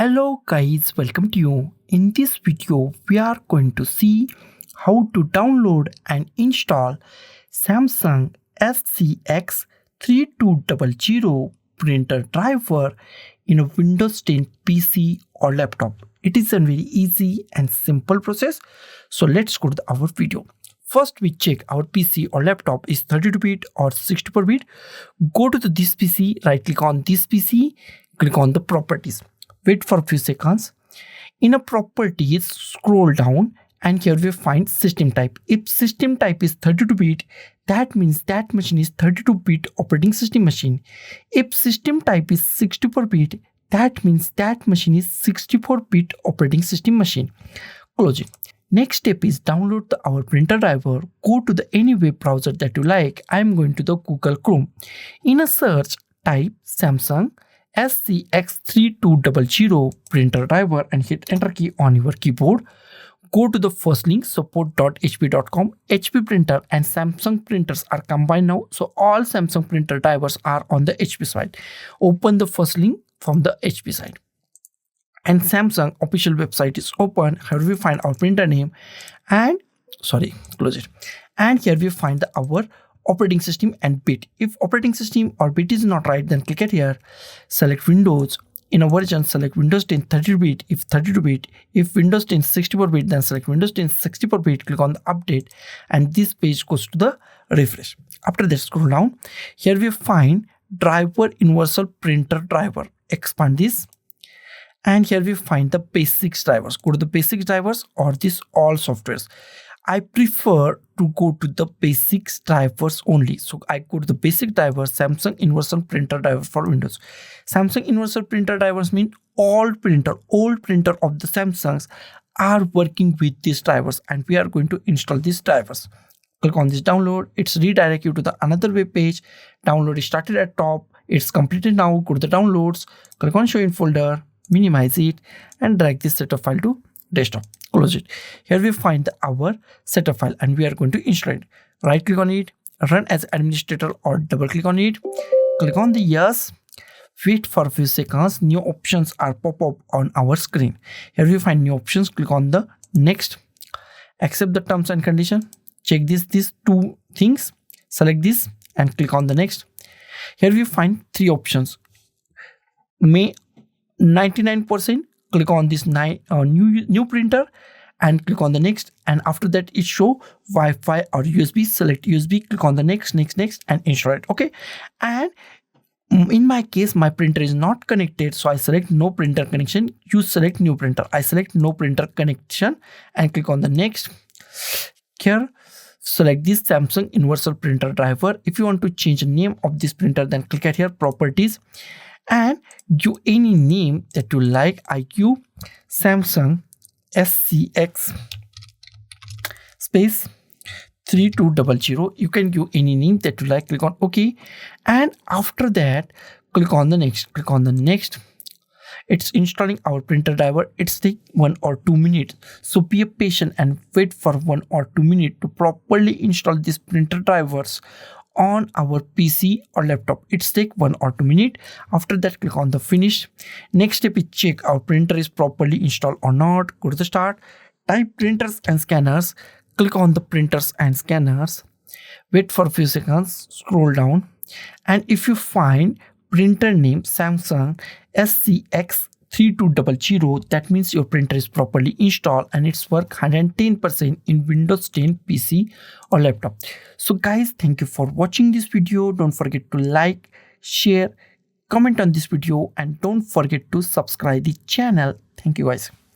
Hello guys, welcome to you. In this video, we are going to see how to download and install Samsung SCX-3200 printer driver in a Windows 10 PC or laptop. It is a very easy and simple process. So let's go to our video. First, we check our PC or laptop is 32-bit or 64-bit. Go to this PC, right click on this PC, click on the properties. Wait for a few seconds. In a properties, scroll down and here we find system type. If system type is 32-bit, that means that machine is 32-bit operating system machine. If system type is 64-bit, that means that machine is 64-bit operating system machine. Close it. Next step is download our printer driver. Go to any web browser that you like. I am going to the Google Chrome. In a search, type Samsung SCX-3200 printer driver and hit enter key on your keyboard. Go to the first link support.hp.com. HP printer and Samsung printers are combined now, so all Samsung printer drivers are on the HP side. Open the first link from the HP side. And Samsung official website is open. Here we find our printer name and close it. And here we find our operating system and bit. If operating system or bit is not right, then click it here. Select Windows. In a version, select Windows 10 32-bit if 32-bit. If Windows 10 64-bit, then select Windows 10 64-bit. Click on the update and this page goes to the refresh. After that, scroll down. Here we find driver universal printer driver. Expand this. And here we find the basics drivers. Go to the basics drivers or this all softwares. I prefer to go to the basics drivers only. So I go to the basic driver, Samsung Universal Printer Driver for Windows. Samsung Universal Printer Drivers mean all printer of the Samsungs are working with these drivers and we are going to install these drivers. Click on this download. It's redirect you to the another web page. Download is started at top. It's completed now. Go to the downloads. Click on show in folder. Minimize it and drag this setup file to desktop. Close it. Here we find our setup file and we are going to install it. Right click on it, run as administrator or double click on it. Click on the yes. Wait for a few seconds. New options are pop up on our screen. Here we find new options. Click on the next. Accept the terms and condition. Check these two things. Select this and click on the next. Here we find three options. May 99%, click on this new printer and click on the next, and after that it show Wi-Fi or USB. Select USB, click on the next and install it. Okay, and in my case my printer is not connected, so I select no printer connection. You select new printer. I select no printer connection and click on the next. Here select this Samsung Universal Printer Driver. If you want to change the name of this printer, then click at here properties and give any name that you like. I give Samsung SCX space 3200. You can give any name that you like. Click on OK, and after that click on the next. Click on the next. It's installing our printer driver. It's take 1 or 2 minutes, so be patient and wait for 1 or 2 minutes to properly install these printer drivers on our PC or laptop. It's take 1 or 2 minutes. After that, click on the finish. Next step is check our printer is properly installed or not. Go to the start, type printers and scanners. Click on the printers and scanners. Wait for a few seconds. Scroll down, and if you find printer name Samsung SCX-3200, that means your printer is properly installed and it's work 110% in Windows 10 PC or laptop. So guys, thank you for watching this video. Don't forget to like, share, comment on this video and don't forget to subscribe the channel. Thank you guys.